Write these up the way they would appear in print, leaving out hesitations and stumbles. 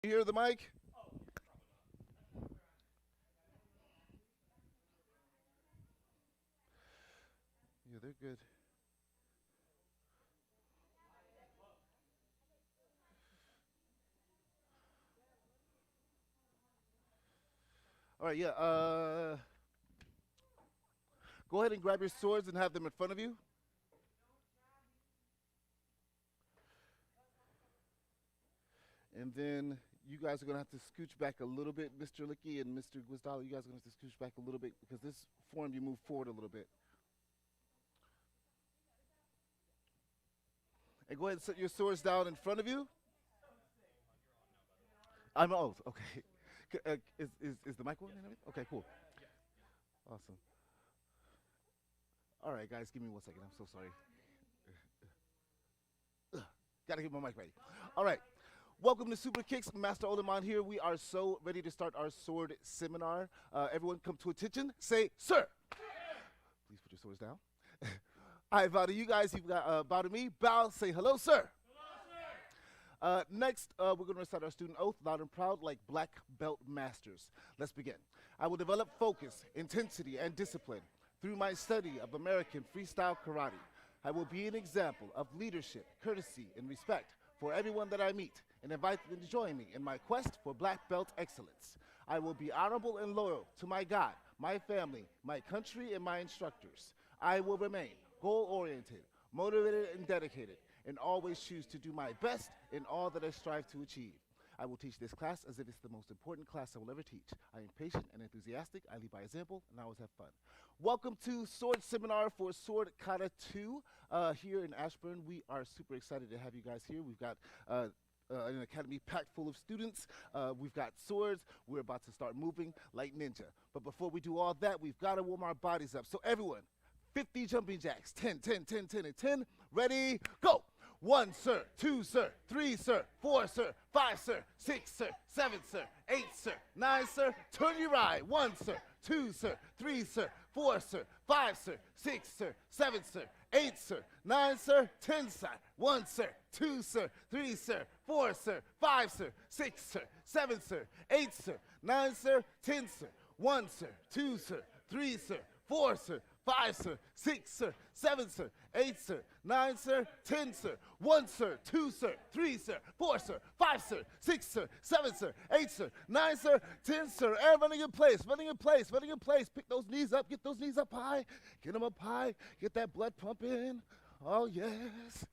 hear the mic? Yeah, they're good. All right, yeah. Go ahead and grab your swords and have them in front of you. And then you guys are going to have to scooch back a little bit, Mr. Licky and Mr. Guizdala. You guys are going to have to scooch back a little bit because this form you move forward a little bit. And go ahead and set your swords down in front of you. I'm old. Okay. Is the mic on and everything? Okay, cool. Awesome. All right, guys, give me 1 second. I'm so sorry. Gotta get my mic ready. All right. Welcome to Super Kicks. Master Oldemon here. We are so ready to start our sword seminar. Everyone come to attention. Say, sir. Please put your swords down. I bow to you guys. You've got bow to me. Bow. Say hello, sir. Next, we're going to recite our student oath, loud and proud, like black belt masters. Let's begin. I will develop focus, intensity, and discipline through my study of American freestyle karate. I will be an example of leadership, courtesy, and respect for everyone that I meet, and invite them to join me in my quest for black belt excellence. I will be honorable and loyal to my God, my family, my country, and my instructors. I will remain goal-oriented, motivated, and dedicated, and always choose to do my best in all that I strive to achieve. I will teach this class as if it's the most important class I will ever teach. I am patient and enthusiastic. I lead by example, and I always have fun. Welcome to Sword Seminar for Sword Kata 2 here in Ashburn. We are super excited to have you guys here. We've got an academy packed full of students. We've got swords. We're about to start moving like ninja. But before we do all that, we've got to warm our bodies up. So everyone, 50 jumping jacks, 10, 10, 10, 10, and 10. Ready, go. 1, sir. 2, sir. 3, sir. 4, sir. 5, sir. 6, sir. 7, sir. 8, sir. 9, sir. Turn your right. 1, sir. 2, sir. 3, sir. 4, sir. 5, sir. 6, sir. 7, sir. 8, sir. 9, sir. 10, sir. 1, sir. 2, sir. 3, sir. 4, sir. 5, sir. 6, sir. 7, sir. 8, sir. 9, sir. 10, sir. 1, sir. 2, sir. 3, sir. 4, sir. 5, sir, 6, sir, 7, sir, 8, sir, 9, sir, 10, sir, 1, sir, 2, sir, 3, sir, 4, sir, 5, sir, 6, sir, 7, sir, 8, sir, 9, sir, 10, sir, and running in place, running in place, running in place. Pick those knees up, get those knees up high, get them up high, get that blood pumping. Oh, yes.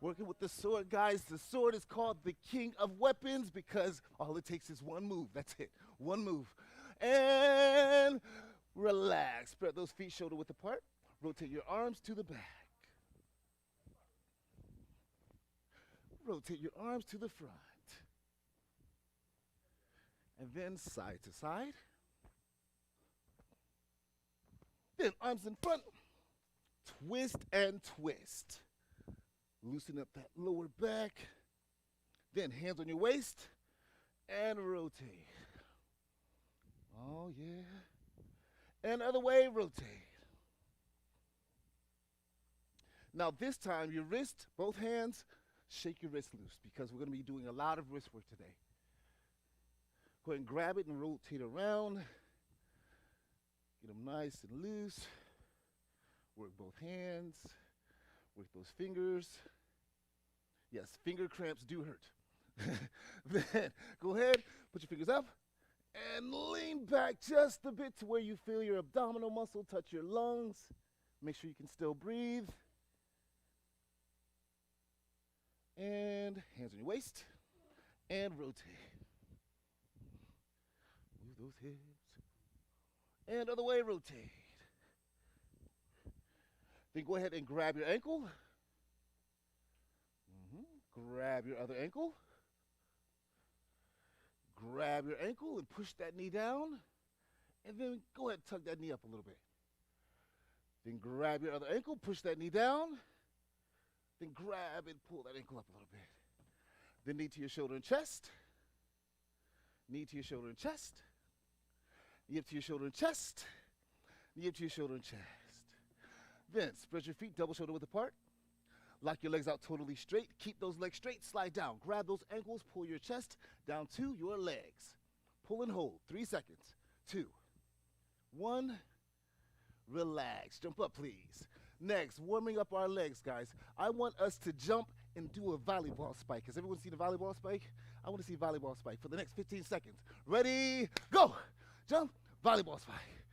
Working with the sword, guys. The sword is called the king of weapons because all it takes is one move. That's it, one move. And relax. Spread those feet shoulder width apart. Rotate your arms to the back. Rotate your arms to the front. And then side to side. Then arms in front. Twist and twist. Loosen up that lower back. Then hands on your waist. And rotate. Oh, yeah. And other way, rotate. Now this time, your wrist, both hands, shake your wrist loose because we're going to be doing a lot of wrist work today. Go ahead and grab it and rotate around. Get them nice and loose. Work both hands. Work those fingers. Yes, finger cramps do hurt. Then go ahead, put your fingers up. And lean back just a bit to where you feel your abdominal muscle touch your lungs. Make sure you can still breathe. And hands on your waist. And rotate. Move those hips. And other way, rotate. Then go ahead and grab your ankle. Grab your other ankle. Grab your ankle and push that knee down. And then go ahead and tuck that knee up a little bit. Then grab your other ankle, push that knee down. Then grab and pull that ankle up a little bit. Then knee to your shoulder and chest. Knee to your shoulder and chest. Knee up to your shoulder and chest. Knee up to your shoulder and chest. Then spread your feet double shoulder width apart. Lock your legs out totally straight. Keep those legs straight. Slide down. Grab those ankles. Pull your chest down to your legs. Pull and hold. 3 seconds. 2, 1. Relax. Jump up, please. Next, warming up our legs, guys. I want us to jump and do a volleyball spike. Has everyone seen a volleyball spike? I want to see volleyball spike for the next 15 seconds. Ready, go. Jump, volleyball spike.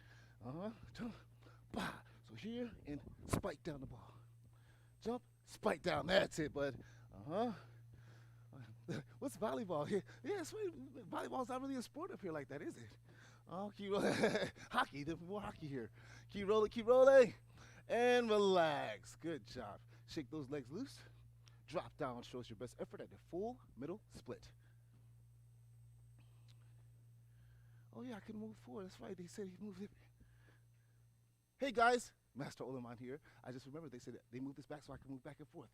Jump, bah. So here and spike down the ball. Jump, spike down. That's it, bud. What's volleyball here? Yeah, volleyball's not really a sport up here like that, is it? Oh, keep rolling. Hockey, there's more hockey here. Keep rolling, and relax. Good job. Shake those legs loose. Drop down, shows your best effort at the full middle split. Oh yeah, I can move forward. That's right, they said he moved it. Hey guys, Master Olaman here. I just remembered they said they moved this back so I can move back and forth.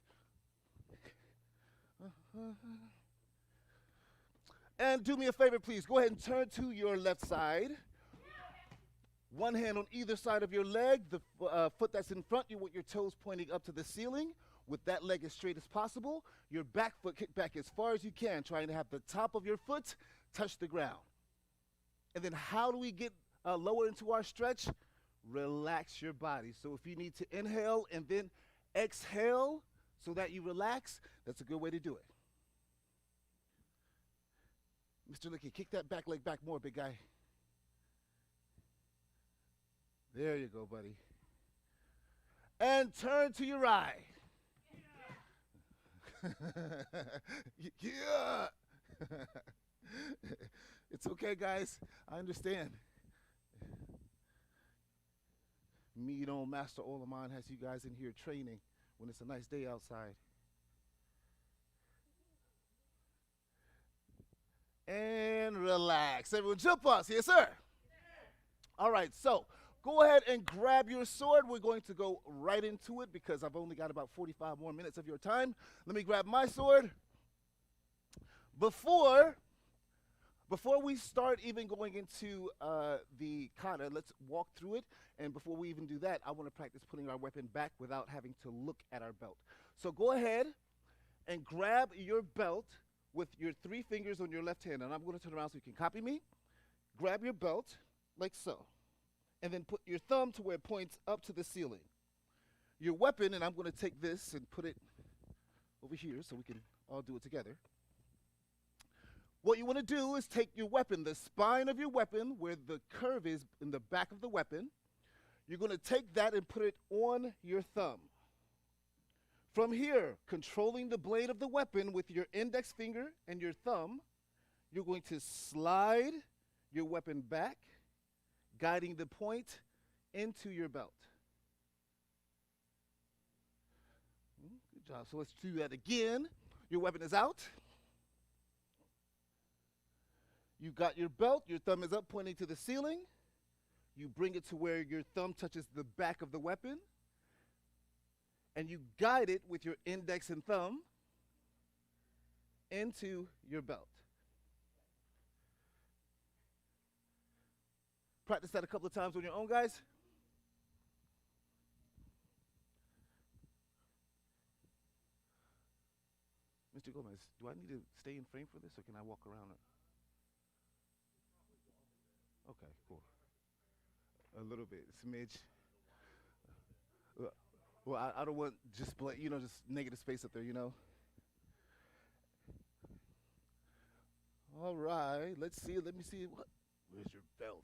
And do me a favor, please. Go ahead and turn to your left side. One hand on either side of your leg. The foot that's in front, you want your toes pointing up to the ceiling with that leg as straight as possible. Your back foot kicked back as far as you can, trying to have the top of your foot touch the ground. And then how do we get lower into our stretch? Relax your body. So if you need to inhale and then exhale so that you relax, that's a good way to do it. Mr. Licky, kick that back leg back more, big guy. There you go, buddy. And turn to your right. Yeah. It's okay, guys. I understand. Me and Master Olaman has you guys in here training when it's a nice day outside. And relax. Everyone jump us. Yes, sir. All right, so go ahead and grab your sword. We're going to go right into it because I've only got about 45 more minutes of your time. Let me grab my sword. Before we start even going into the kata, let's walk through it. And before we even do that, I want to practice putting our weapon back without having to look at our belt. So go ahead and grab your belt with your 3 fingers on your left hand. And I'm going to turn around so you can copy me. Grab your belt like so. And then put your thumb to where it points up to the ceiling. Your weapon, and I'm going to take this and put it over here so we can all do it together. What you want to do is take your weapon, the spine of your weapon, where the curve is in the back of the weapon. You're going to take that and put it on your thumb. From here, controlling the blade of the weapon with your index finger and your thumb, you're going to slide your weapon back, guiding the point into your belt. Good job. So let's do that again. Your weapon is out. You got your belt, your thumb is up pointing to the ceiling. You bring it to where your thumb touches the back of the weapon. And you guide it with your index and thumb into your belt. Practice that a couple of times on your own, guys. Mr. Gomez, do I need to stay in frame for this, or can I walk around it? Okay, cool. A little bit, smidge. Well, I don't want just, just negative space up there, All right, let's see. Let me see. Where's your belt?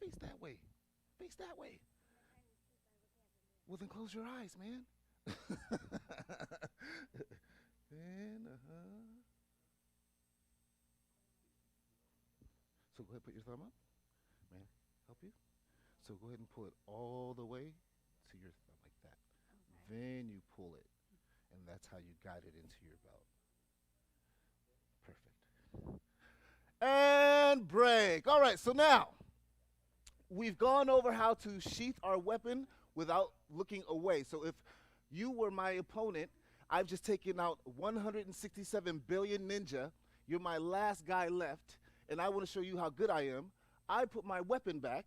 Face that way. Face that way. Well, then close your eyes, man. And, So go ahead and put your thumb up. May I help you? So go ahead and pull it all the way to your thumb like that. Okay. Then you pull it, and that's how you guide it into your belt. Perfect. And break. All right, so now we've gone over how to sheath our weapon without looking away. So if you were my opponent, I've just taken out 167 billion ninja. You're my last guy left, and I want to show you how good I am. I put my weapon back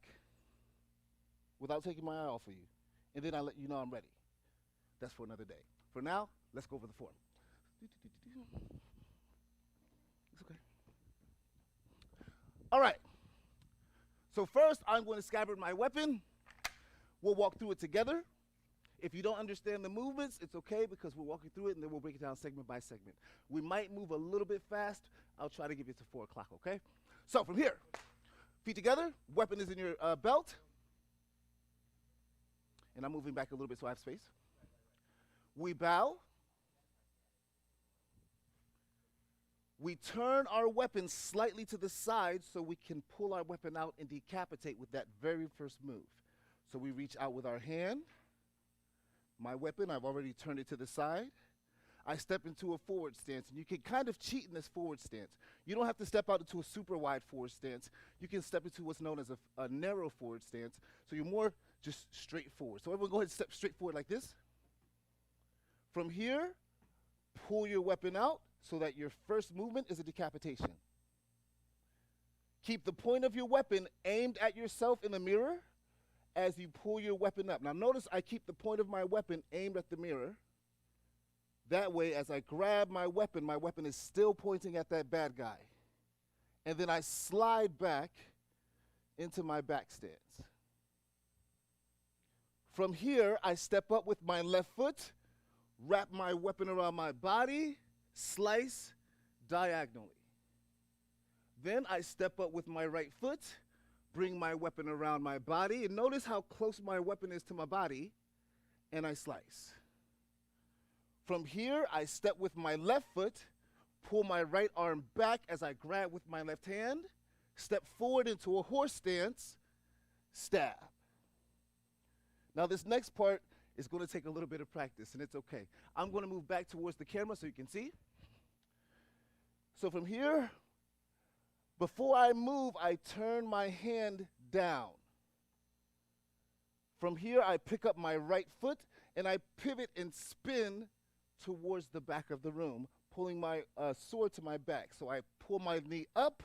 without taking my eye off of you, and then I let you know I'm ready. That's for another day. For now, let's go over the form. It's okay. All right. So first, I'm going to scabbard my weapon. We'll walk through it together. If you don't understand the movements, it's okay because we're walking through it and then we'll break it down segment by segment. We might move a little bit fast. I'll try to give you to 4 o'clock, okay? So from here, feet together, weapon is in your belt. And I'm moving back a little bit so I have space. We bow. We turn our weapon slightly to the side so we can pull our weapon out and decapitate with that very first move. So we reach out with our hand. My weapon, I've already turned it to the side. I step into a forward stance, and you can kind of cheat in this forward stance. You don't have to step out into a super wide forward stance. You can step into what's known as a narrow forward stance, so you're more just straight forward. So everyone go ahead and step straight forward like this. From here, pull your weapon out so that your first movement is a decapitation. Keep the point of your weapon aimed at yourself in the mirror as you pull your weapon up. Now notice I keep the point of my weapon aimed at the mirror. That way, as I grab my weapon is still pointing at that bad guy. And then I slide back into my back stance. From here, I step up with my left foot, wrap my weapon around my body, slice diagonally. Then I step up with my right foot, bring my weapon around my body, and notice how close my weapon is to my body, and I slice. From here, I step with my left foot, pull my right arm back as I grab with my left hand, step forward into a horse stance, stab. Now this next part is going to take a little bit of practice, and it's okay. I'm going to move back towards the camera so you can see. So from here, before I move, I turn my hand down. From here, I pick up my right foot, and I pivot and spin towards the back of the room, pulling my sword to my back. So I pull my knee up,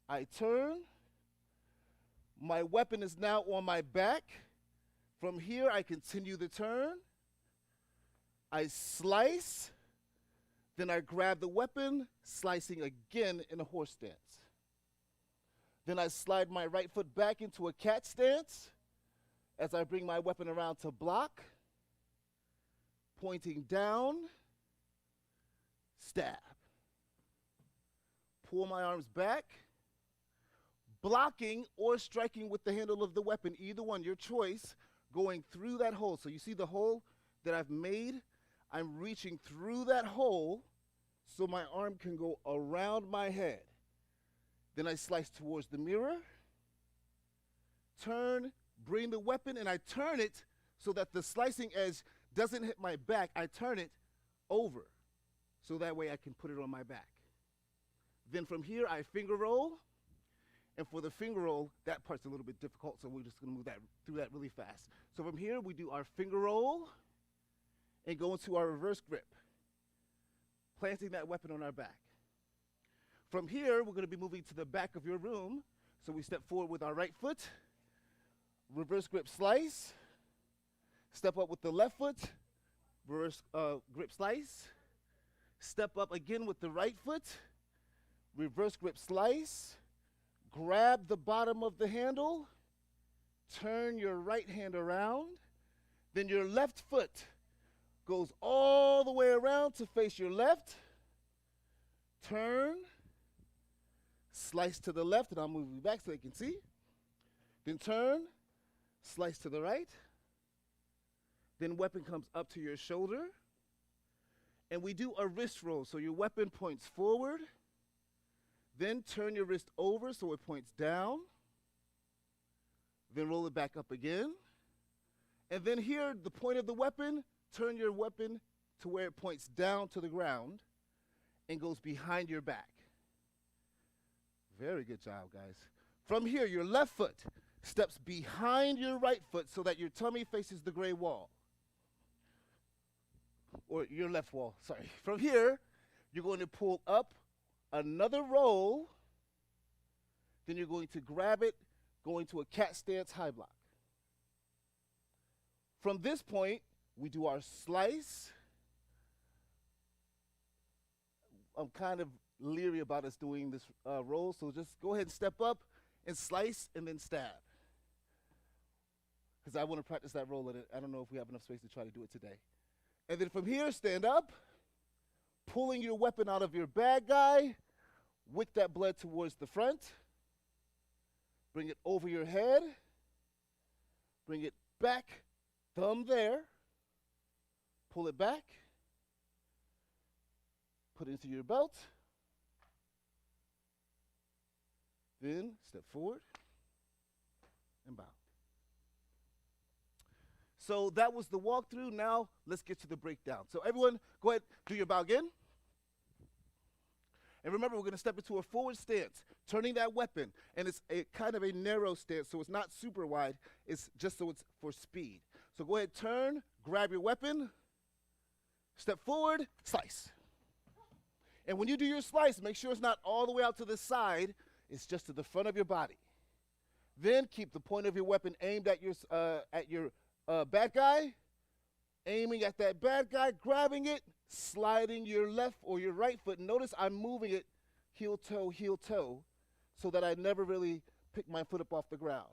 I turn. My weapon is now on my back. From here, I continue the turn. I slice. Then I grab the weapon, slicing again in a horse stance. Then I slide my right foot back into a cat stance as I bring my weapon around to block. Pointing down, stab. Pull my arms back. Blocking or striking with the handle of the weapon, either one, your choice, going through that hole. So you see the hole that I've made? I'm reaching through that hole so my arm can go around my head. Then I slice towards the mirror, turn, bring the weapon, and I turn it so that the slicing edge doesn't hit my back. I turn it over so that way I can put it on my back. Then from here, I finger roll. And for the finger roll, that part's a little bit difficult, so we're just going to move through that really fast. So from here, we do our finger roll and go into our reverse grip, planting that weapon on our back. From here, we're going to be moving to the back of your room. So we step forward with our right foot, reverse grip slice, step up with the left foot, reverse grip slice, step up again with the right foot, reverse grip slice, grab the bottom of the handle, turn your right hand around, then your left foot goes all the way around to face your left, turn, slice to the left, and I'll move you back so you can see, then turn, slice to the right, then weapon comes up to your shoulder, and we do a wrist roll, so your weapon points forward, then turn your wrist over so it points down, then roll it back up again, and then here, the point of the weapon, turn your weapon to where it points down to the ground and goes behind your back. Very good job, guys. From here, your left foot steps behind your right foot so that your tummy faces the gray wall. Or your left wall, sorry. From here, you're going to pull up another roll. Then you're going to grab it, go into a cat stance high block. From this point, we do our slice. I'm kind of leery about us doing this roll, so just go ahead and step up and slice and then stab. Because I want to practice that roll, and I don't know if we have enough space to try to do it today. And then from here, stand up, pulling your weapon out of your bad guy, wick that blood towards the front, bring it over your head, bring it back, thumb there, pull it back, put it into your belt, then step forward and bow. So that was the walkthrough. Now let's get to the breakdown. So everyone, go ahead, do your bow again. And remember, we're going to step into a forward stance, turning that weapon. And it's a kind of a narrow stance, so it's not super wide. It's just so it's for speed. So go ahead, turn, grab your weapon, step forward, slice. And when you do your slice, make sure it's not all the way out to the side. It's just to the front of your body. Then keep the point of your weapon aimed at your bad guy, aiming at that bad guy, grabbing it, sliding your left or your right foot. Notice I'm moving it heel toe, so that I never really pick my foot up off the ground.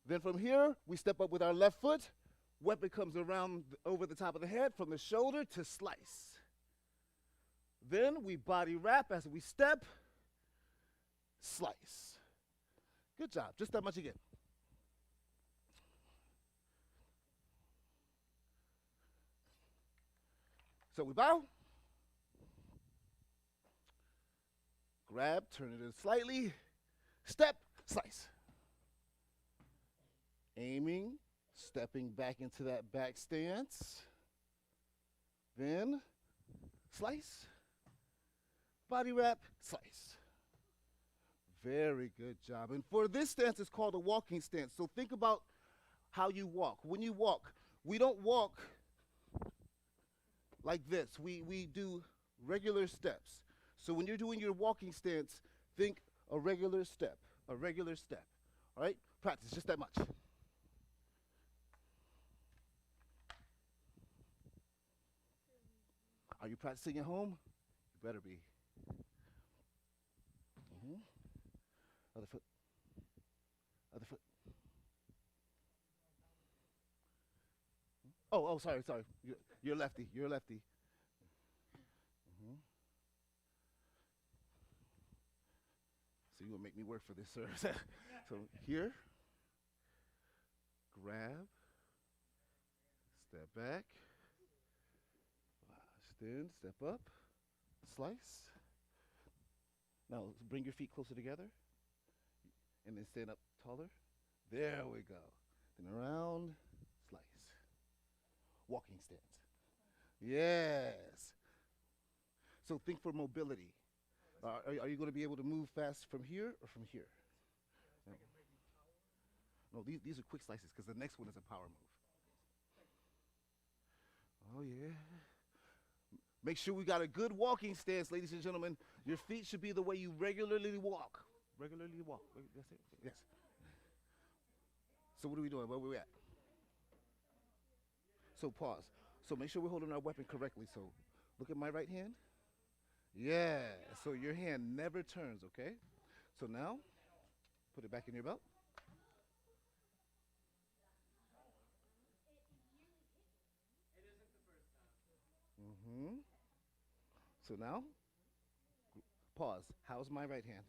Then from here, we step up with our left foot. Weapon comes around over the top of the head from the shoulder to slice. Then we body wrap as we step, slice. Good job, just that much again. So we bow, grab, turn it in slightly, step, slice. Aiming, stepping back into that back stance, then slice, body wrap, slice. Very good job. And for this stance, it's called a walking stance. So think about how you walk. When you walk, we don't walk like this. We do regular steps. So when you're doing your walking stance, think a regular step, a regular step. All right? Practice just that much. Are you practicing at home? You better be. Other foot. Other foot. Oh, sorry. You're lefty. You're lefty. So you're going to make me work for this, sir. So here, grab, step back, then step up, slice. Now bring your feet closer together, and then stand up taller. There we go. Then around, slice. Walking stance. Yes. So think for mobility. Are you going to be able to move fast from here or from here? No, these are quick slices because the next one is a power move. Oh, yeah. Make sure we got a good walking stance, ladies and gentlemen. Your feet should be the way you regularly walk. Regularly walk. That's it? Yes. So what are we doing? Where are we at? So pause. So make sure we're holding our weapon correctly. So look at my right hand. Yeah. So your hand never turns, okay? So now, put it back in your belt. So now, pause. How's my right hand?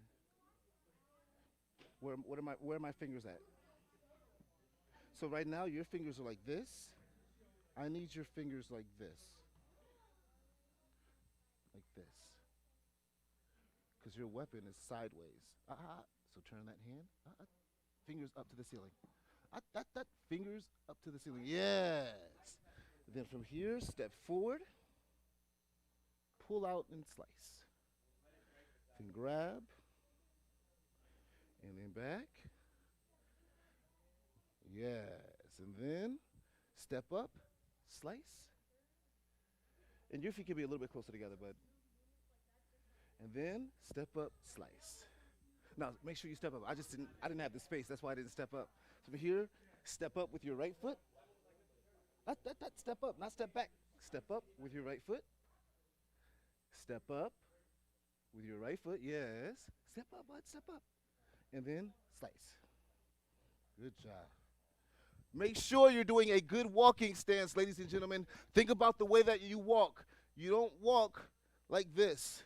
Where are my fingers at? So right now, your fingers are like this. I need your fingers like this. Like this. Because your weapon is sideways. So turn that hand. Fingers up to the ceiling. Fingers up to the ceiling. Yes. Then from here, step forward. Pull out and slice. Then grab. And then back. Yes. And then step up, slice. And your feet can be a little bit closer together, bud. And then step up, slice. Now make sure you step up. I didn't have the space. That's why I didn't step up. So from here, step up with your right foot. Step up, not step back. Step up with your right foot. Step up with your right foot. Yes. Step up, bud. Step up. And then slice. Good job. Make sure you're doing a good walking stance, ladies and gentlemen. Think about the way that you walk. You don't walk like this.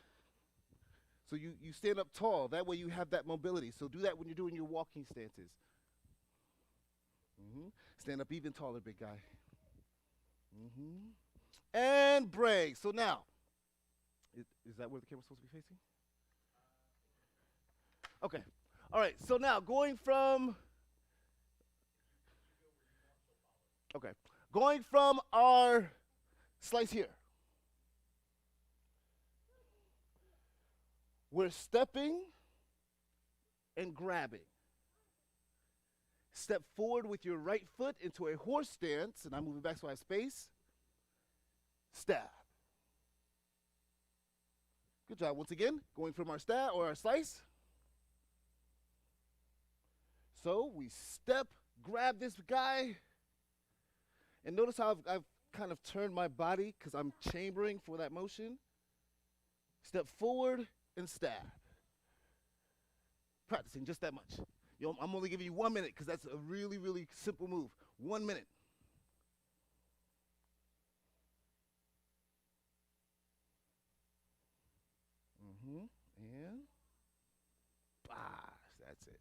So you stand up tall. That way you have that mobility. So do that when you're doing your walking stances. Stand up even taller, big guy. And break. So now, is that where the camera's supposed to be facing? Okay. All right. So now going from our slice here. We're stepping and grabbing. Step forward with your right foot into a horse stance, and I'm moving back so I have space. Stab. Good job. Once again, going from our stab or our slice. So we step, grab this guy, and notice how I've kind of turned my body because I'm chambering for that motion. Step forward and stab. Practicing just that much. I'm only giving you 1 minute because that's a really, really simple move. 1 minute. And that's it.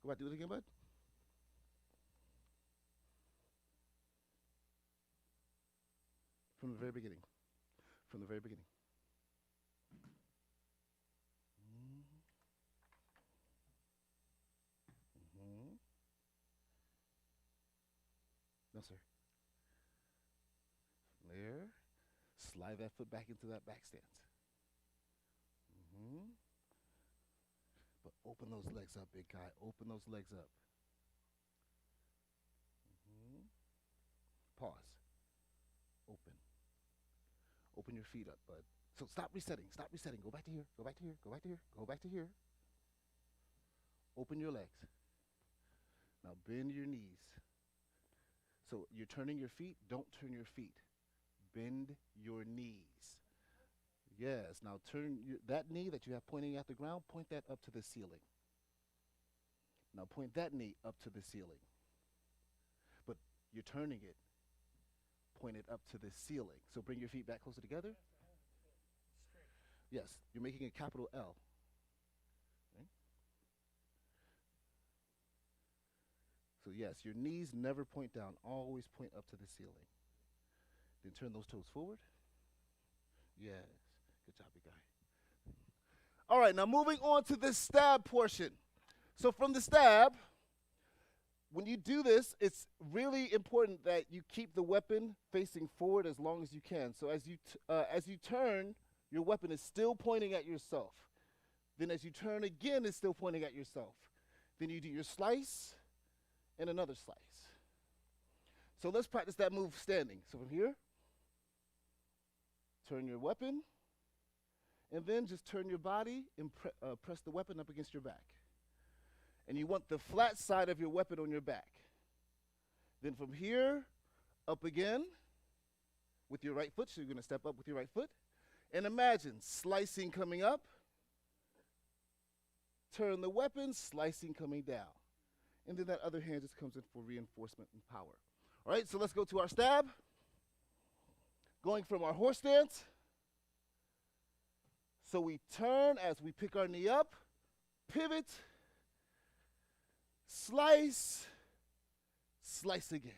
Go back, do it again, bud. From the very beginning. From the very beginning. No, sir. There. Slide that foot back into that back stance. But open those legs up, big guy. Open those legs up. Pause. Open. Open your feet up, bud. So stop resetting. Stop resetting. Go back to here. Go back to here. Go back to here. Go back to here. Open your legs. Now bend your knees. So you're turning your feet. Don't turn your feet. Bend your knees. Yes. Now turn that knee that you have pointing at the ground, point that up to the ceiling. Now point that knee up to the ceiling. But you're turning it. Point it up to the ceiling. So bring your feet back closer together. Yes. You're making a capital L. Okay. So yes, your knees never point down. Always point up to the ceiling. Then turn those toes forward. Yes. Good job, big guy. All right, now moving on to the stab portion. So from the stab, when you do this, it's really important that you keep the weapon facing forward as long as you can. So as you turn, your weapon is still pointing at yourself. Then as you turn again, it's still pointing at yourself. Then you do your slice and another slice. So let's practice that move standing. So from here, turn your weapon, and then just turn your body and press the weapon up against your back. And you want the flat side of your weapon on your back. Then from here, up again with your right foot. So you're going to step up with your right foot. And imagine slicing coming up. Turn the weapon, slicing coming down. And then that other hand just comes in for reinforcement and power. All right, so let's go to our stab. Going from our horse stance. So we turn as we pick our knee up, pivot, slice, slice again.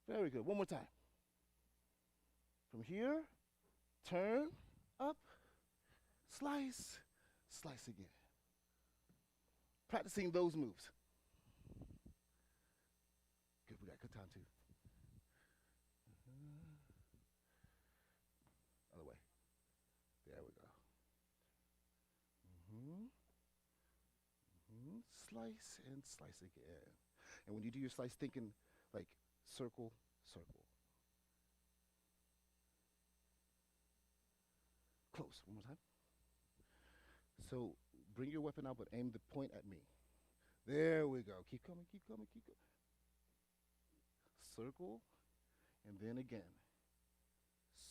Very good. One more time. From here, turn, up, slice, slice again. Practicing those moves. Good, we got good time too. Other way. There we go. Slice and slice again. And when you do your slice, thinking like circle, circle. Close. One more time. So bring your weapon out, but aim the point at me. There we go. Keep coming, keep coming, keep coming. Circle, and then again.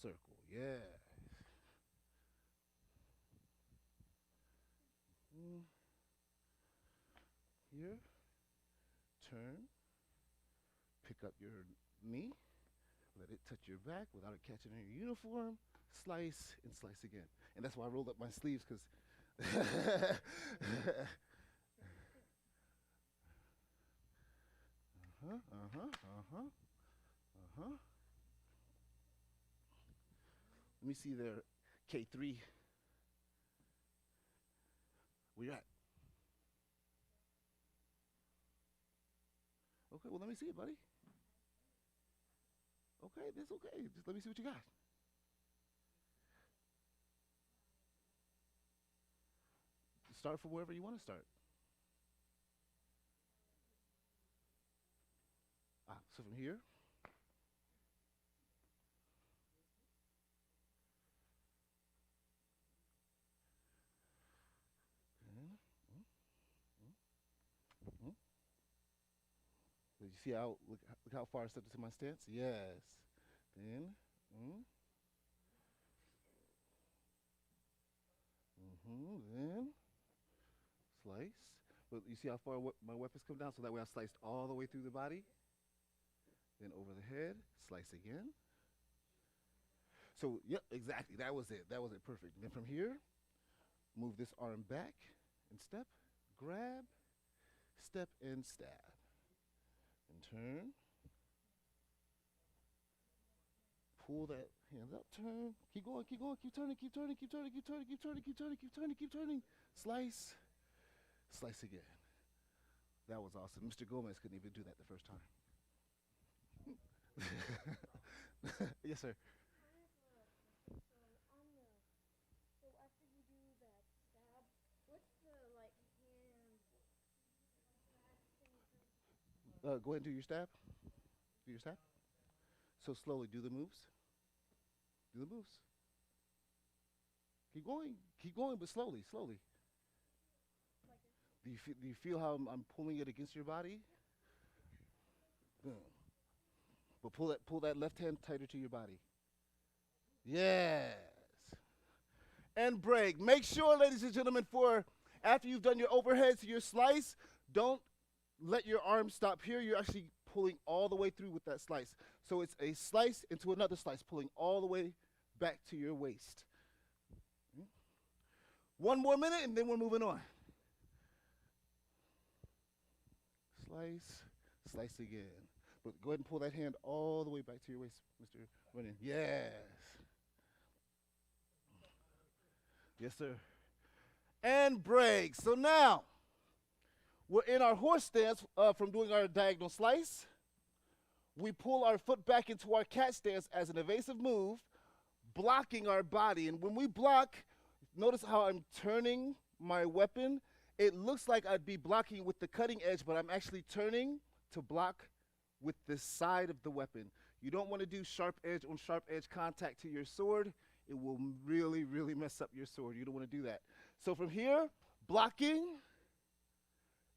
Circle, yeah. Mm. Here, turn, pick up your knee, let it touch your back without it catching in your uniform, slice, and slice again. And that's why I rolled up my sleeves, because uh-huh, uh-huh, uh-huh, uh-huh. Let me see there, K3. Where you at? Okay, well, let me see it, buddy. Okay, that's okay. Just let me see what you got. Start from wherever you want to start. So from here, mm, mm, mm, mm. Did you see how look how far I stepped into my stance? Yes. Then, mm, then slice. But you see how far my weapons come down, so that way I sliced all the way through the body. Then over the head, slice again. So, yep, exactly. That was it. That was it. Perfect. And then from here, move this arm back and step, grab, step, and stab. And turn. Pull that hands up, turn. Keep going, keep going, keep turning, keep turning, keep turning, keep turning, keep turning, keep turning, keep turning, keep turning. Slice, slice again. That was awesome. Mr. Gomez couldn't even do that the first time. Yes, sir. Go ahead and do your stab. Do your stab. So slowly, do the moves. Do the moves. Keep going, but slowly, slowly. Do you feel how I'm pulling it against your body? Boom. But pull that left hand tighter to your body. Yes. And break. Make sure, ladies and gentlemen, for after you've done your overheads, your slice, don't let your arm stop here. You're actually pulling all the way through with that slice. So it's a slice into another slice, pulling all the way back to your waist. One more minute, and then we're moving on. Slice, slice again. But go ahead and pull that hand all the way back to your waist, Mr. Runyon. Yes. Yes, sir. And break. So now, we're in our horse stance from doing our diagonal slice. We pull our foot back into our cat stance as an evasive move, blocking our body. And when we block, notice how I'm turning my weapon. It looks like I'd be blocking with the cutting edge, but I'm actually turning to block with the side of the weapon. You don't want to do sharp edge on sharp edge contact to your sword. It will really, really mess up your sword. You don't want to do that. So from here, blocking,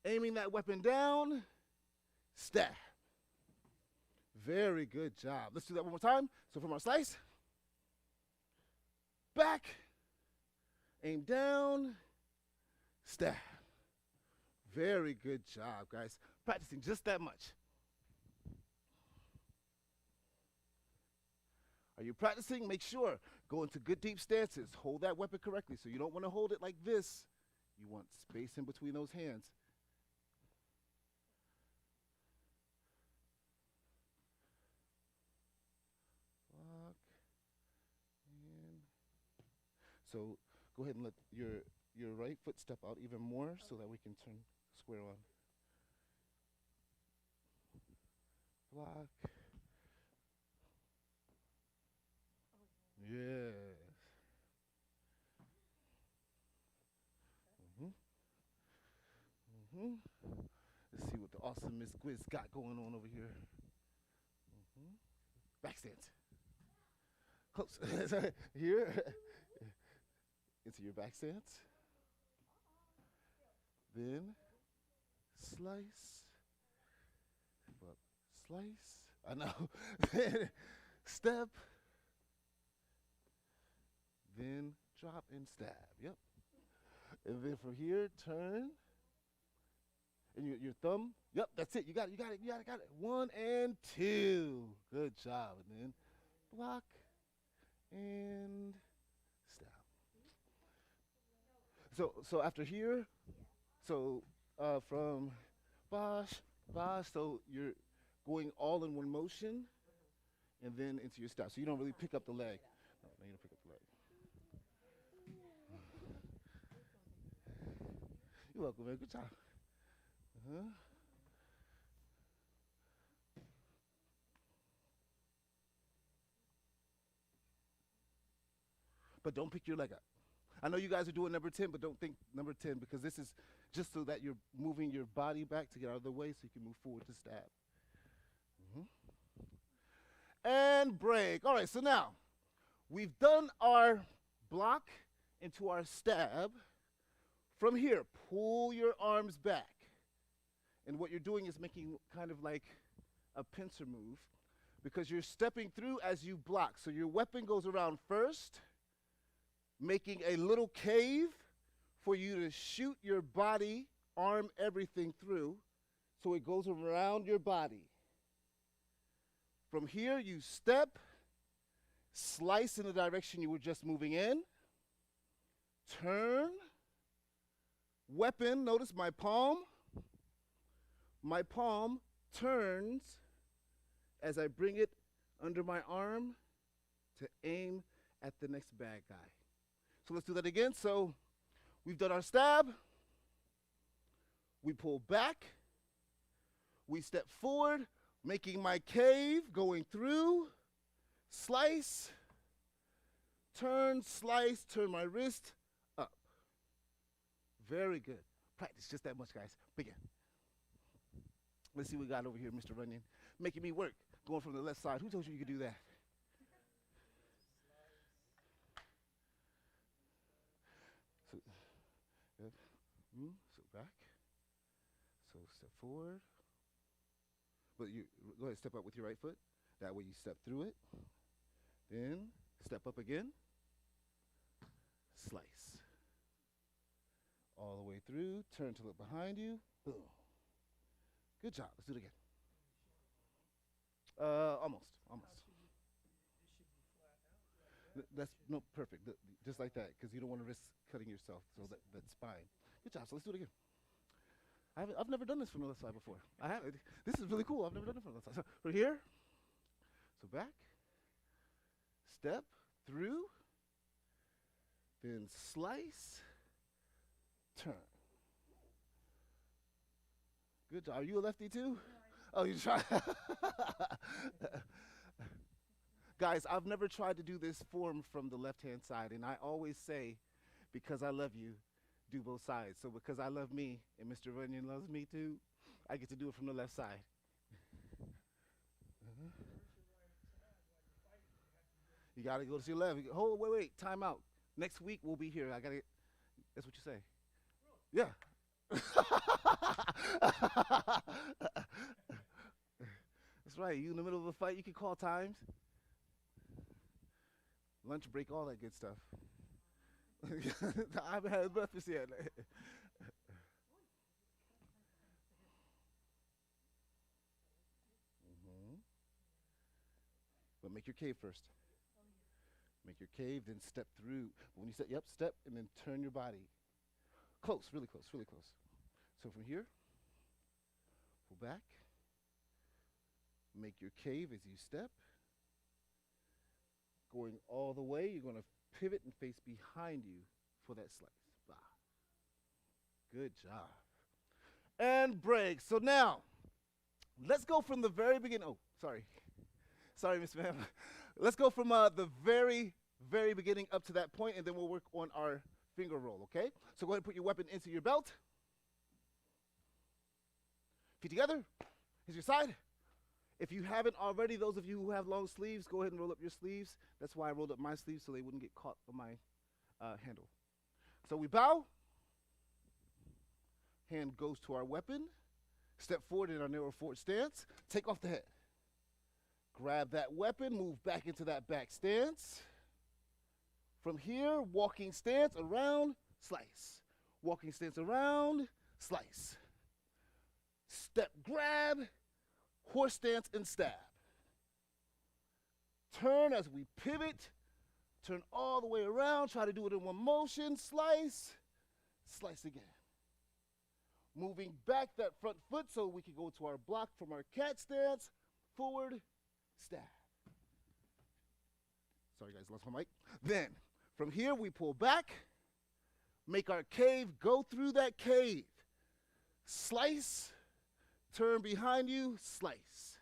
aiming that weapon down, stab. Very good job. Let's do that one more time. So from our slice, back, aim down, stab. Very good job, guys. Practicing just that much. Are you practicing? Make sure. Go into good deep stances. Hold that weapon correctly. So you don't want to hold it like this. You want space in between those hands. Block. And so go ahead and let your right foot step out even more so that we can turn square on. Block. Yes. Let's see what the awesome Miss Gwiz got going on over here. Back stance. Close. Here. Into your back stance. Then slice, up, slice. I know. Step, then drop and stab. Yep. And then from here, turn. And your thumb. Yep, that's it. You got it. You got it. You got it. Got it. 1 and 2. Good job. And then block and stab. So after here, so from bash, bash. So you're going all in one motion, and then into your stab. So you don't really pick up the leg. No, you don't pick up the leg. You're welcome, man. Good job. But don't pick your leg up. I know you guys are doing number 10, but don't think number 10 because this is just so that you're moving your body back to get out of the way so you can move forward to stab. And break. All right, so now we've done our block into our stab. From here, pull your arms back. And what you're doing is making kind of like a pincer move because you're stepping through as you block. So your weapon goes around first, making a little cave for you to shoot your body, arm, everything through. So it goes around your body. From here, you step, slice in the direction you were just moving in, turn, weapon, notice my palm turns as I bring it under my arm to aim at the next bad guy. So let's do that again. So we've done our stab, we pull back, we step forward, making my cave, going through, slice, turn, slice, turn my wrist up. Very good. Practice just that much, guys. Begin. Let's see what we got over here, Mr. Runyon. Making me work, going from the left side. Who told you you could do that? So, good. So back. So step forward. But you go ahead, step up with your right foot. That way you step through it. Then step up again. Slice. All the way through. Turn to look behind you. Boom. Good job. Let's do it again. Almost. That's no perfect. Just like that, because you don't want to risk cutting yourself. So that spine. Good job. So let's do it again. I've never done this from the left side before. This is really cool. I've never done it from the left side. So from here, so back, step through, then slice, turn. Good job. Are you a lefty too? Oh, you try. Guys, I've never tried to do this form from the left-hand side, and I always say, because I love you, do both sides. So because I love me and Mr. Runyon loves me too, I get to do it from the left side. You got to go to your left. Hold, wait, time out. Next week we'll be here. That's what you say. Yeah. That's right. You in the middle of a fight, you can call times. Lunch break, all that good stuff. I haven't had breakfast yet. But make your cave first. Make your cave, then step through. When you step, and then turn your body. Close, really close, really close. So from here, pull back. Make your cave as you step. Going all the way, you're going to pivot and face behind you for that slice. Bah. Good job. And break. So now, let's go from the very beginning. Oh, sorry. Sorry, Miss Ma'am. Let's go from the very, very beginning up to that point, and then we'll work on our finger roll, okay? So go ahead and put your weapon into your belt. Feet together. Here's your side. If you haven't already, those of you who have long sleeves, go ahead and roll up your sleeves. That's why I rolled up my sleeves so they wouldn't get caught on my handle. So we bow. Hand goes to our weapon. Step forward in our narrow forward stance. Take off the head. Grab that weapon, move back into that back stance. From here, walking stance, around, slice. Walking stance around, slice. Step grab, horse stance, and stab. Turn as we pivot. Turn all the way around. Try to do it in one motion. Slice. Slice again. Moving back that front foot so we can go to our block from our cat stance. Forward, stab. Sorry guys, lost my mic. Then, from here we pull back. Make our cave, go through that cave. Slice. Turn behind you, slice.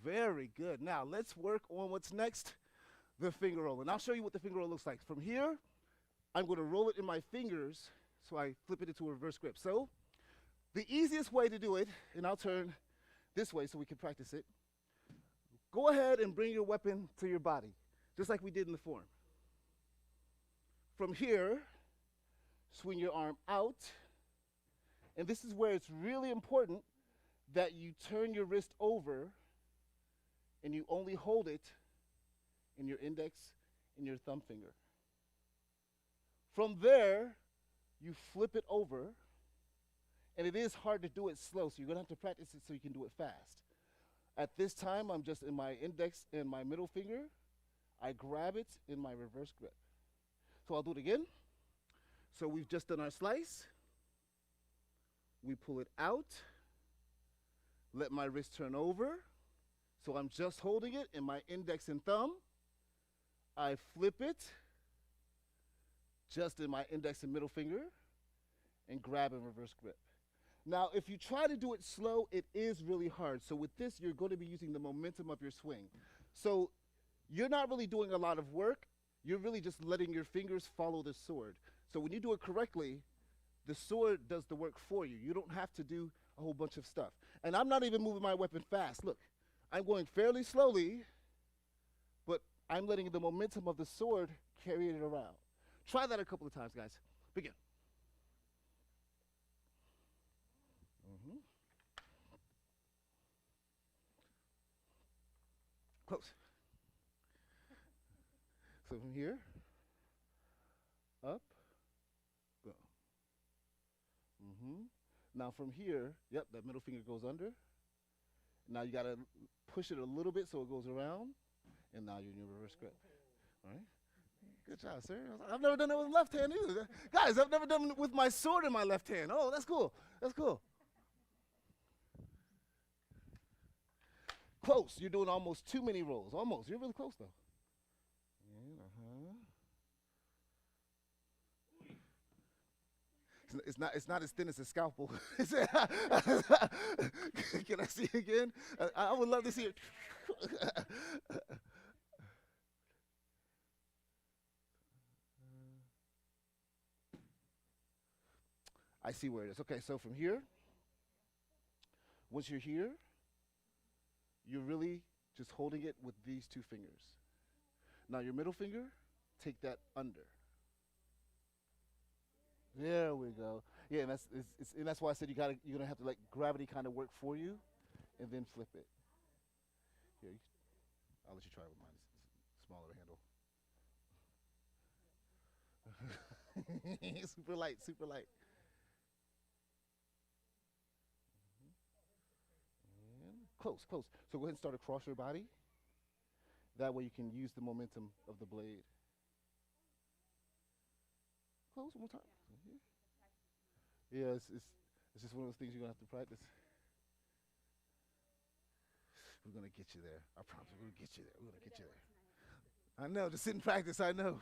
Very good. Now let's work on what's next, the finger roll. And I'll show you what the finger roll looks like. From here, I'm going to roll it in my fingers, so I flip it into a reverse grip. So the easiest way to do it, and I'll turn this way so we can practice it, go ahead and bring your weapon to your body, just like we did in the form. From here, swing your arm out. And this is where it's really important that you turn your wrist over and you only hold it in your index and your thumb finger. From there, you flip it over, and it is hard to do it slow, so you're gonna have to practice it so you can do it fast. At this time, I'm just in my index and my middle finger. I grab it in my reverse grip. So I'll do it again. So we've just done our slice. We pull it out, let my wrist turn over. So I'm just holding it in my index and thumb. I flip it just in my index and middle finger and grab and reverse grip. Now, if you try to do it slow, it is really hard. So with this, you're going to be using the momentum of your swing. So you're not really doing a lot of work. You're really just letting your fingers follow the sword. So when you do it correctly, the sword does the work for you. You don't have to do a whole bunch of stuff. And I'm not even moving my weapon fast. Look, I'm going fairly slowly, but I'm letting the momentum of the sword carry it around. Try that a couple of times, guys. Begin. Close. So from here, up, go. Now from here, yep, that middle finger goes under. Now you gotta push it a little bit so it goes around, and now you're in your reverse grip. All right? Good job, sir. I've never done that with the left hand either. Guys, I've never done it with my sword in my left hand. Oh, that's cool. That's cool. Close. You're doing almost too many rolls. Almost. You're really close, though. It's not as thin as a scalpel. Can I see it again? I would love to see it. I see where it is. Okay, so from here, once you're here, you're really just holding it with these two fingers. Now your middle finger, take that under. There we go. Yeah, and that's why I said you're gonna have to let gravity kind of work for you, and then flip it. Here, I'll let you try it with mine. It's smaller handle. Super light, super light. And close, close. So go ahead and start across your body. That way you can use the momentum of the blade. Close one more time. Yeah, it's just one of those things you're gonna have to practice. We're gonna get you there. I promise we're gonna get you there. We're gonna get you there. I know, just sit and practice, I know.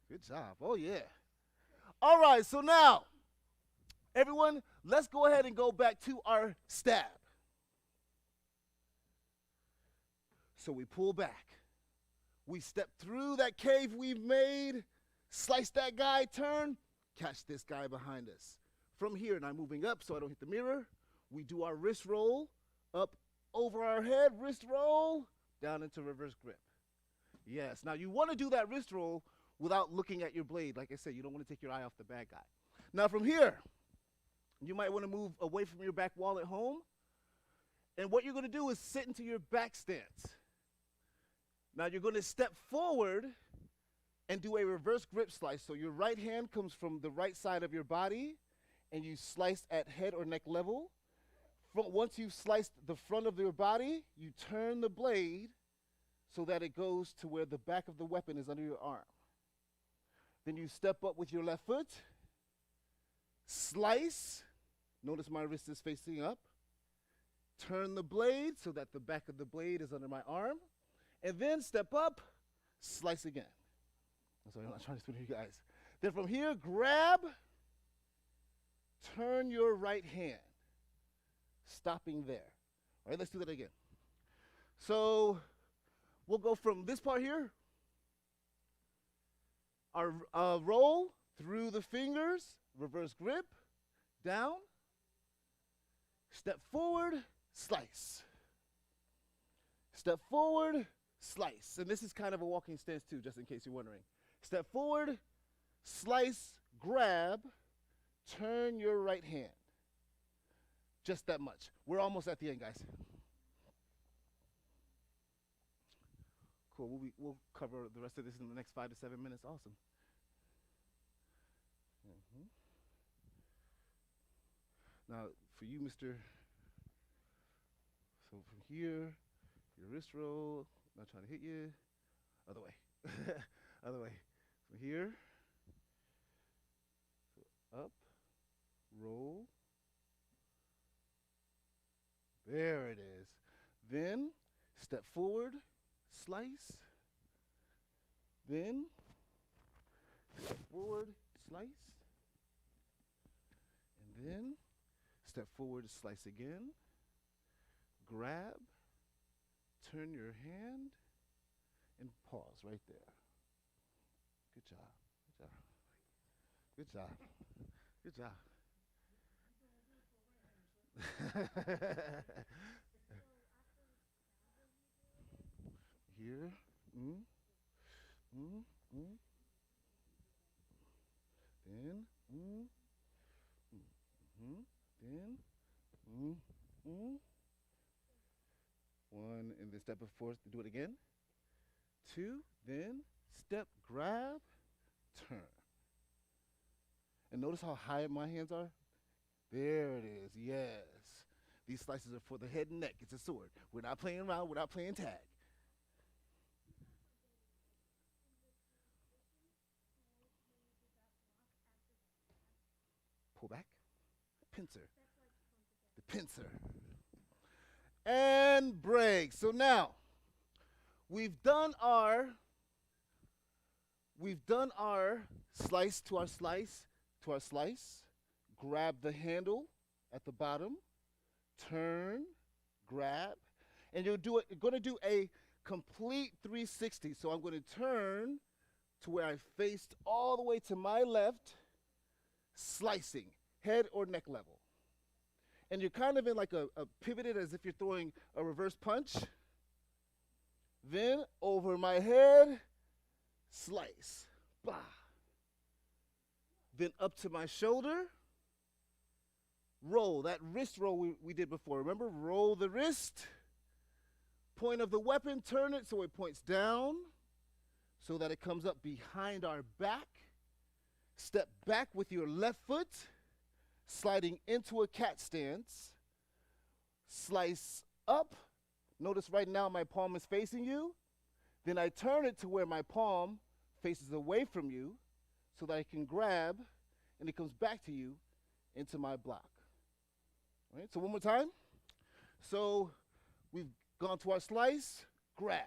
Good job. Oh yeah. All right, so now, everyone, let's go ahead and go back to our stab. So we pull back. We step through that cave we've made, slice that guy, turn, catch this guy behind us. From here, now moving up so I don't hit the mirror, we do our wrist roll, up over our head, wrist roll, down into reverse grip. Yes, now you want to do that wrist roll without looking at your blade. Like I said, you don't want to take your eye off the bad guy. Now from here, You might want to move away from your back wall at home. And what you're going to do is sit into your back stance. Now you're going to step forward and do a reverse grip slice. So your right hand comes from the right side of your body, and you slice at head or neck level. Once you've sliced the front of your body, you turn the blade so that it goes to where the back of the weapon is under your arm. Then you step up with your left foot, slice. Notice my wrist is facing up. Turn the blade so that the back of the blade is under my arm. And then step up, slice again. I'm sorry, I'm not trying to spin you guys. Then from here, grab, turn your right hand, stopping there. All right, let's do that again. So we'll go from this part here, our roll through the fingers, reverse grip, down, step forward, slice. Step forward, slice. And this is kind of a walking stance too, just in case you're wondering. Step forward, slice, grab, turn your right hand. Just that much. We're almost at the end, guys. Cool. We'll cover the rest of this in the next 5 to 7 minutes. Awesome. Now, for you, Mr. So from here, your wrist roll. Not trying to hit you. Other way. Other way. From here, so up, roll. There it is. Then step forward, slice. Then step forward, slice. And then step forward, slice again. Grab, turn your hand, and pause right there. Good job. Good job. Good job. Good job. Here. Then. Then. One, and then step forward, do it again. 2, then step, grab, turn. And notice how high my hands are? There it is, yes. These slices are for the head and neck. It's a sword. We're not playing around, we're not playing tag. Pull back, pincer, the pincer. And break. So now, we've done our slice to our slice to our slice. Grab the handle at the bottom, turn, grab, and you're going to do a complete 360. So I'm going to turn to where I faced all the way to my left, slicing, head or neck level. And you're kind of in like a pivoted as if you're throwing a reverse punch. Then over my head, slice. Bah. Then up to my shoulder, roll. That wrist roll we did before. Remember, roll the wrist. Point of the weapon, turn it so it points down so that it comes up behind our back. Step back with your left foot, sliding into a cat stance, slice up. Notice right now my palm is facing you. Then I turn it to where my palm faces away from you so that I can grab and it comes back to you into my block. All right, so one more time. So we've gone to our slice, grab,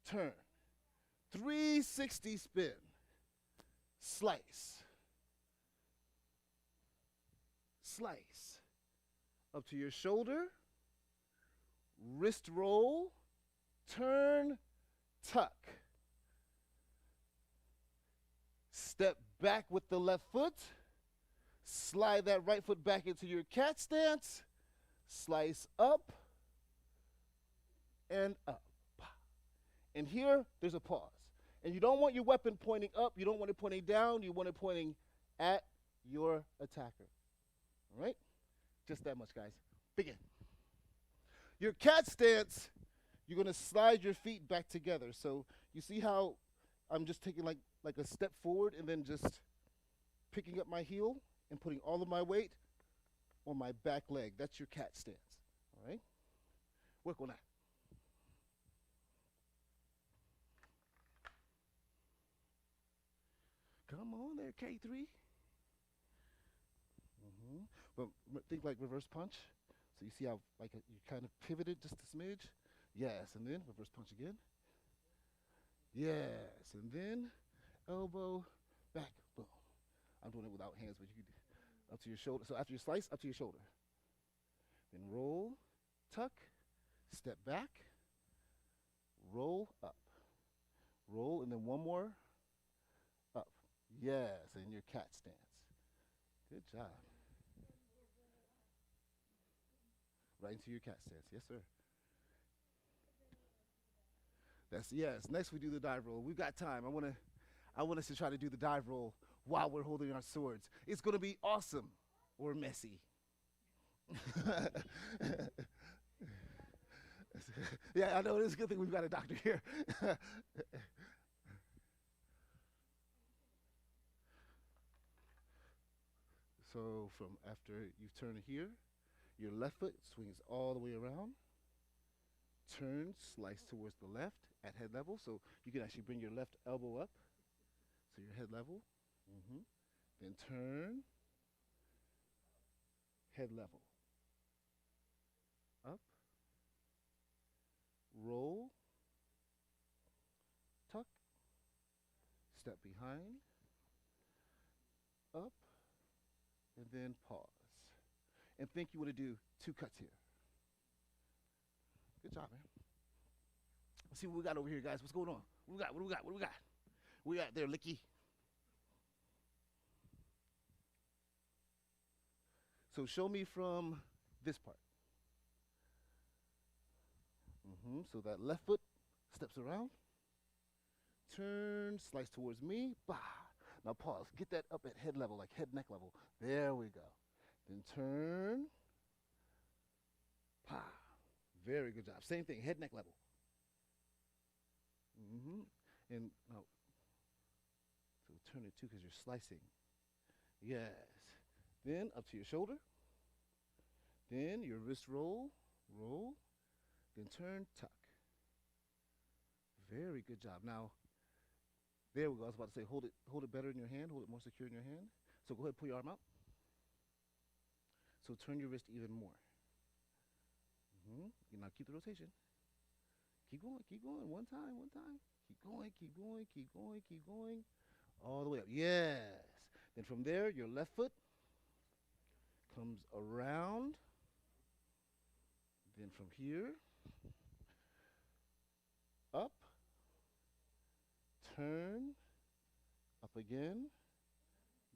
turn, 360 spin, slice, slice, up to your shoulder, wrist roll, turn, tuck. Step back with the left foot, slide that right foot back into your cat stance, slice up and up. And here, there's a pause. And you don't want your weapon pointing up, you don't want it pointing down, you want it pointing at your attacker. All right? Just that much, guys. Begin. Your cat stance, you're going to slide your feet back together. So you see how I'm just taking like a step forward and then just picking up my heel and putting all of my weight on my back leg. That's your cat stance. All right? Work on that. Come on there, K3. But think like reverse punch. So you see how like you kind of pivoted just a smidge? Yes, and then reverse punch again. Yes, and then elbow, back, boom. I'm doing it without hands, but you can do up to your shoulder. So after you slice, up to your shoulder. Then roll, tuck, step back, roll up. Roll, and then one more, up. Yes, and your cat stance. Good job. Right into your cat stance. Yes, sir. That's yes. Next we do the dive roll. We've got time. I want us to try to do the dive roll while we're holding our swords. It's gonna be awesome or messy. Yeah, I know it's a good thing we've got a doctor here. So from after you turn here, your left foot swings all the way around. Turn, slice towards the left at head level. So you can actually bring your left elbow up. So your head level. Then turn, head level. Up, roll, tuck, step behind, up, and then pause. And think you want to do 2 cuts here. Good job, man. Let's see what we got over here, guys. What's going on? What do we got? What do we got? We got there, Licky. So show me from this part. So that left foot steps around. Turn, slice towards me. Bah. Now pause. Get that up at head level, like head neck level. There we go. Then turn. Pa. Very good job. Same thing, head neck level. And now, so turn it too because you're slicing. Yes. Then up to your shoulder. Then your wrist roll, roll. Then turn, tuck. Very good job. Now, there we go. I was about to say, hold it better in your hand, hold it more secure in your hand. So go ahead, pull your arm out. So turn your wrist even more. Now keep the rotation. Keep going, keep going. One time, one time. Keep going, keep going, keep going, keep going. All the way up. Yes. Then from there, your left foot comes around. Then from here, up, turn, up again,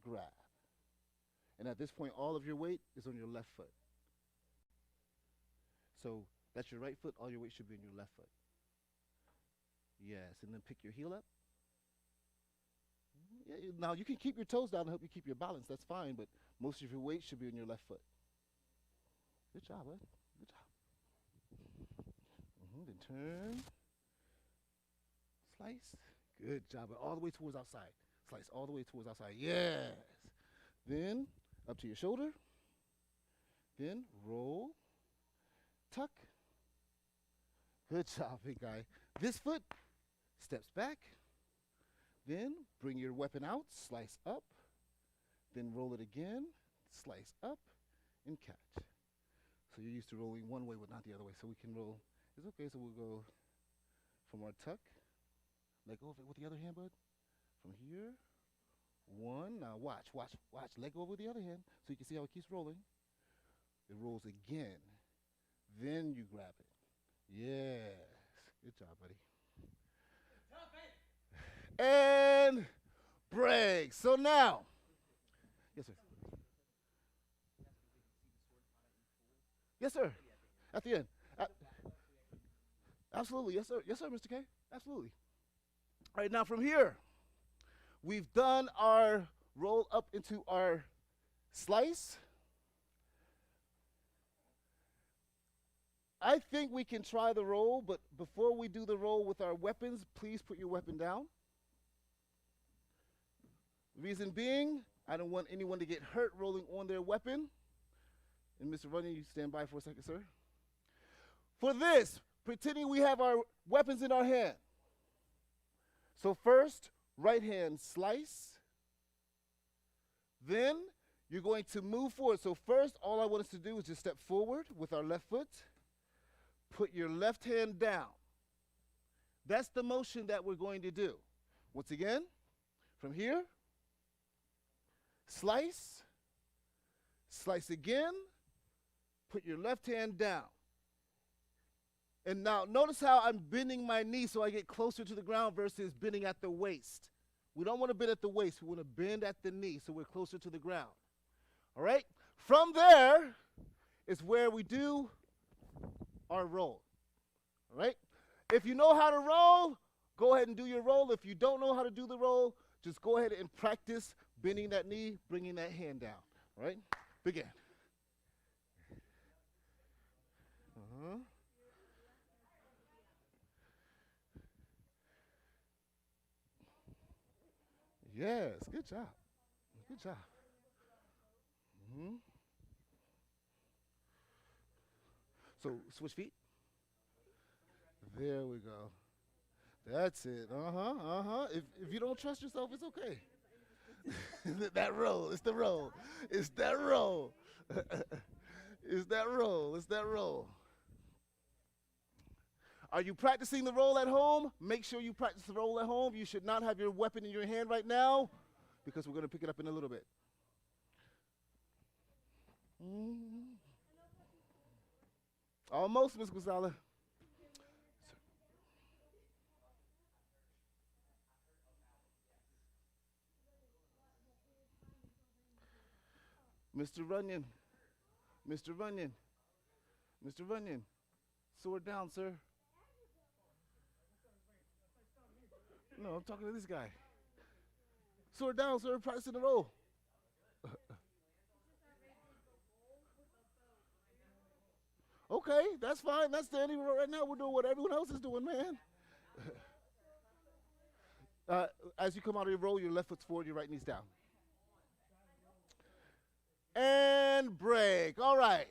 grab. And at this point, all of your weight is on your left foot. So that's your right foot, all your weight should be on your left foot. Yes, and then pick your heel up. Yeah, now you can keep your toes down to help you keep your balance, that's fine, but most of your weight should be on your left foot. Good job, bud. Good job. Then turn, slice. Good job, all the way towards outside. Slice all the way towards outside. Yes. Then up to your shoulder. Then roll, tuck. Good job, big guy. This foot steps back. Then bring your weapon out, slice up. Then roll it again, slice up, and catch. So you're used to rolling one way but not the other way. So we can roll. It's okay, so we'll go from our tuck. Let go of it with the other hand, bud. From here, one. Now watch, watch, watch. Let go with the other hand so you can see how it keeps rolling. It rolls again. Then you grab it. Yes. Good job, buddy. And break. So now, yes, sir. Yes, sir. At the end. Absolutely. Yes, sir. Yes, sir, Mr. K. Absolutely. All right, now from here, we've done our roll up into our slice. I think we can try the roll, but before we do the roll with our weapons, please put your weapon down. Reason being, I don't want anyone to get hurt rolling on their weapon. And Mr. Runyon, you stand by for a second, sir. For this, pretending we have our weapons in our hand. So first, right hand slice. Then you're going to move forward. So first, all I want us to do is just step forward with our left foot. Put your left hand down. That's the motion that we're going to do. Once again, from here, slice, slice again, put your left hand down. And now notice how I'm bending my knee so I get closer to the ground versus bending at the waist. We don't want to bend at the waist. We want to bend at the knee so we're closer to the ground. All right? From there is where we do our roll. All right? If you know how to roll, go ahead and do your roll. If you don't know how to do the roll, just go ahead and practice bending that knee, bringing that hand down. All right? Begin. Yes, good job. Good job. So switch feet. There we go. That's it. If you don't trust yourself, it's okay. That roll. It's the roll. It's that roll. It's that roll. It's that roll. Are you practicing the roll at home? Make sure you practice the roll at home. You should not have your weapon in your hand right now because we're going to pick it up in a little bit. Almost, Ms. Gonzalez. Mr. Runyon. Mr. Runyon. Mr. Runyon. Sword down, sir. No, I'm talking to this guy. Sword down, sir. Practicing the roll. Okay, that's fine. That's the only right now. We're doing what everyone else is doing, man. As you come out of your roll, your left foot's forward, your right knee's down. And break. All right.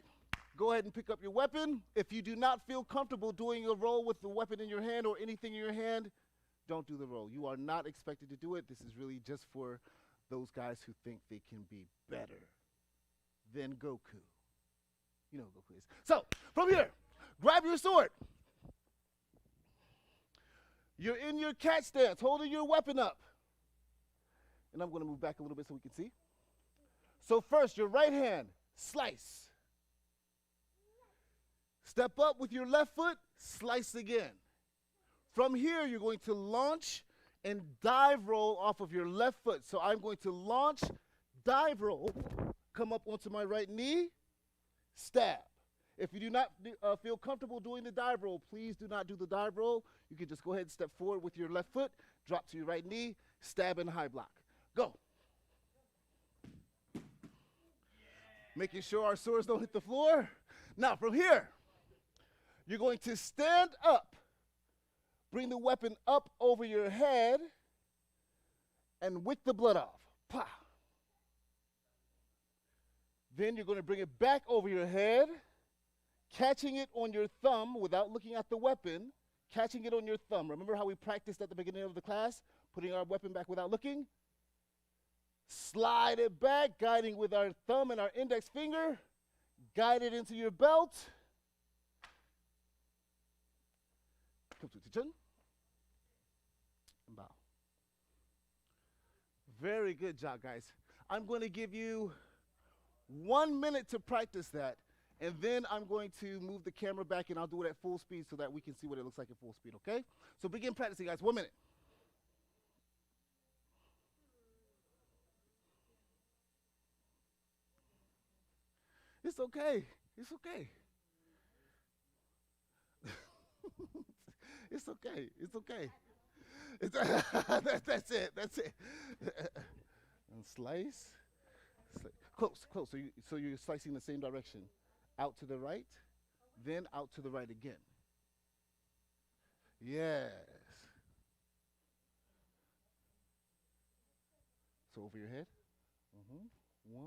Go ahead and pick up your weapon. If you do not feel comfortable doing a roll with the weapon in your hand or anything in your hand, don't do the roll. You are not expected to do it. This is really just for those guys who think they can be better than Goku. You know who Goku is. So, from here, grab your sword. You're in your cat stance, holding your weapon up. And I'm going to move back a little bit so we can see. So first, your right hand, slice. Step up with your left foot, slice again. From here, you're going to launch and dive roll off of your left foot. So I'm going to launch, dive roll, come up onto my right knee, stab. If you do not feel comfortable doing the dive roll, please do not do the dive roll. You can just go ahead and step forward with your left foot, drop to your right knee, stab in high block. Go. Making sure our swords don't hit the floor. Now from here, you're going to stand up, bring the weapon up over your head, and wick the blood off. Pah. Then you're going to bring it back over your head, catching it on your thumb without looking at the weapon, catching it on your thumb. Remember how we practiced at the beginning of the class, putting our weapon back without looking? Slide it back, guiding with our thumb and our index finger. Guide it into your belt. Come to attention. And bow. Very good job, guys. I'm going to give you 1 minute to practice that, and then I'm going to move the camera back, and I'll do it at full speed so that we can see what it looks like at full speed, okay? So begin practicing, guys. 1 minute. It's okay. It's okay. It's okay. It's okay. That's it. That's it. And slice. Close, close. So you're slicing the same direction. Out to the right, then out to the right again. Yes. So over your head. 1,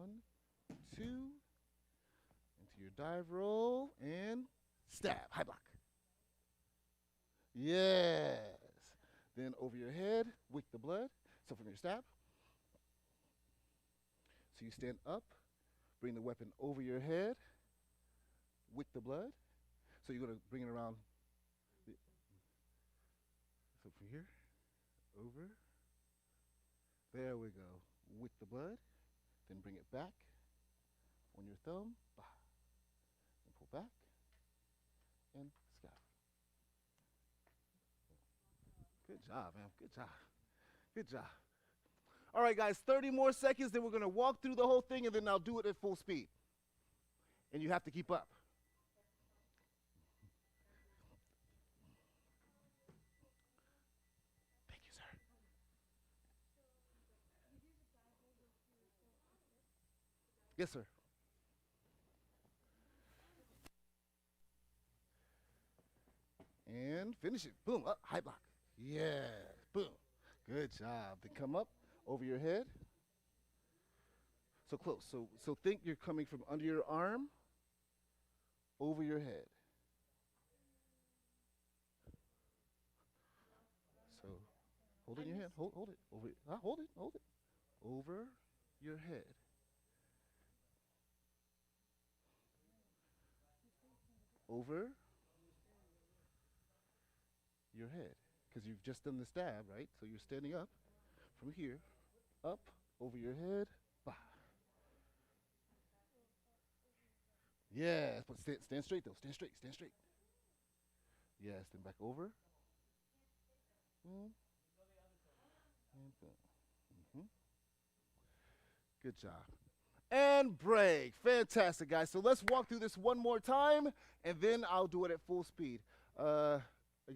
2, into your dive roll, and stab, high block. Yes. Then over your head, wick the blood. So from your stab. So you stand up, bring the weapon over your head, wick the blood. So you're going to bring it around. So from here, over. There we go. Wick the blood. Then bring it back on your thumb. Bah. And pull back. And stab. Good job, man. Good job. Good job. All right, guys, 30 more seconds. Then we're going to walk through the whole thing, and then I'll do it at full speed. And you have to keep up. Thank you, sir. Yes, sir. And finish it. Boom. Up. High block. Yeah. Boom. Good job. Then come up over your head. So close. So think you're coming from under your arm over your head. So hold it in your hand. Hold it. Over. Hold it. Hold it. Over your head. Over your head. Because you've just done the stab, right? So you're standing up from here, up, over your head, bah. Yes, but stand straight though. Stand straight, stand straight. Yes, then back over. And boom. Good job. And break. Fantastic, guys. So let's walk through this one more time, and then I'll do it at full speed. I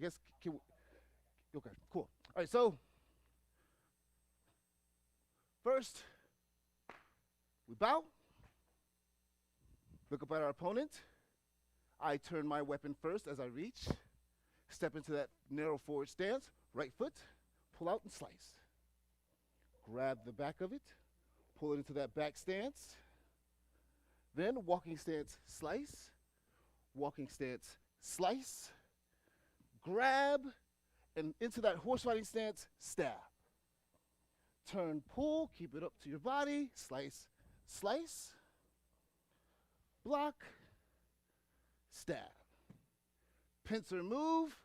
guess, okay, cool. All right, so first, we bow. Look up at our opponent. I turn my weapon first as I reach. Step into that narrow forward stance. Right foot, pull out and slice. Grab the back of it. Pull it into that back stance. Then walking stance, slice. Walking stance, slice. Grab, and into that horse riding stance, stab. Turn, pull, keep it up to your body. Slice, slice. Block, stab. Pincer move,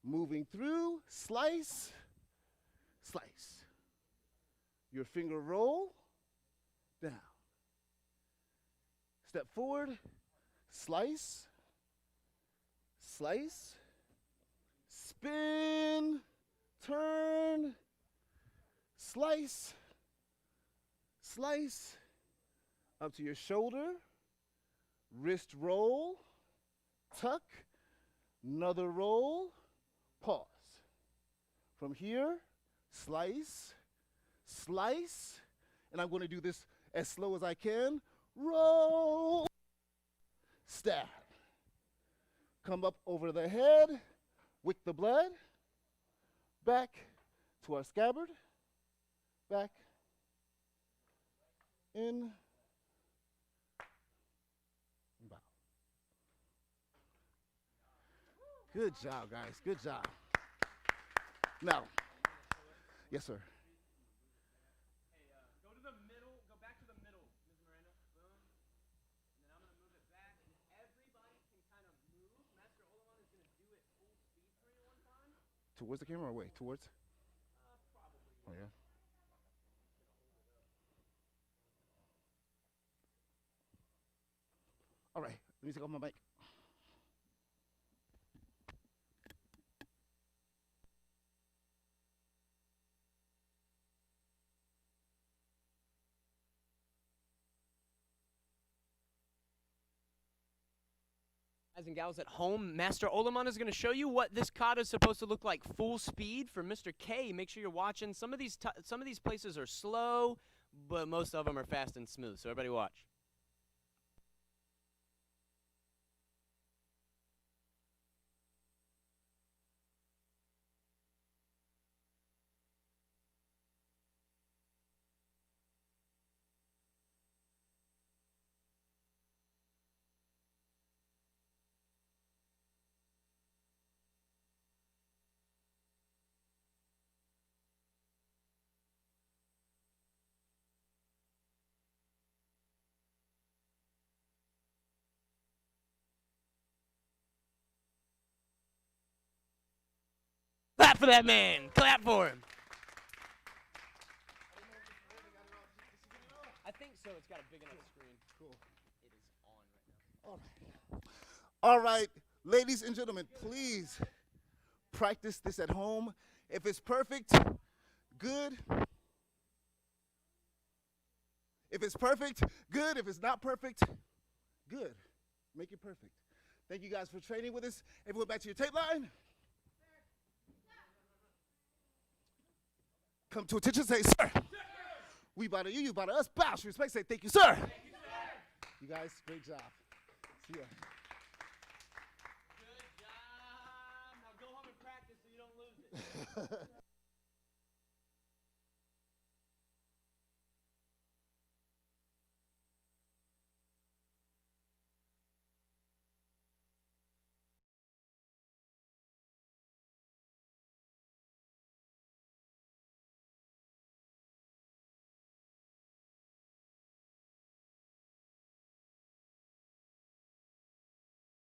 moving through, slice, slice. Your finger roll, down. Step forward, slice, slice, spin, turn, slice, slice, up to your shoulder, wrist roll, tuck, another roll, pause. From here, slice, slice, and I'm going to do this as slow as I can. Roll, stab. Come up over the head, wick the blood, back to our scabbard, back, in, bow. Good job, guys, good job. Now, yes, sir. Go to the middle, go back to the middle, Ms. Miranda. Boom. And then I'm going to move it back, and everybody can kind of move. Master Olaman is going to do it full speed for you one time. Towards the camera or away? Towards? Probably. Oh, yeah. All right, let me take off my mic. Guys and gals at home, Master Olaman is going to show you what this kata is supposed to look like full speed for Mr. K. Make sure you're watching. Some of these places are slow, but most of them are fast and smooth. So everybody watch. Clap for that man. Clap for him. I think so. It's got a big enough screen. Cool. It is on right now. All right, ladies and gentlemen, please practice this at home. If it's perfect, good. If it's perfect, good. If it's not perfect, good. Make it perfect. Thank you guys for training with us. Everyone back to your tape line. Come to attention, say, sir. We bother you, you bother us. Bow, show respect, say, thank you, sir. Thank you, sir. You guys, great job. See ya. Good job. Now go home and practice so you don't lose it.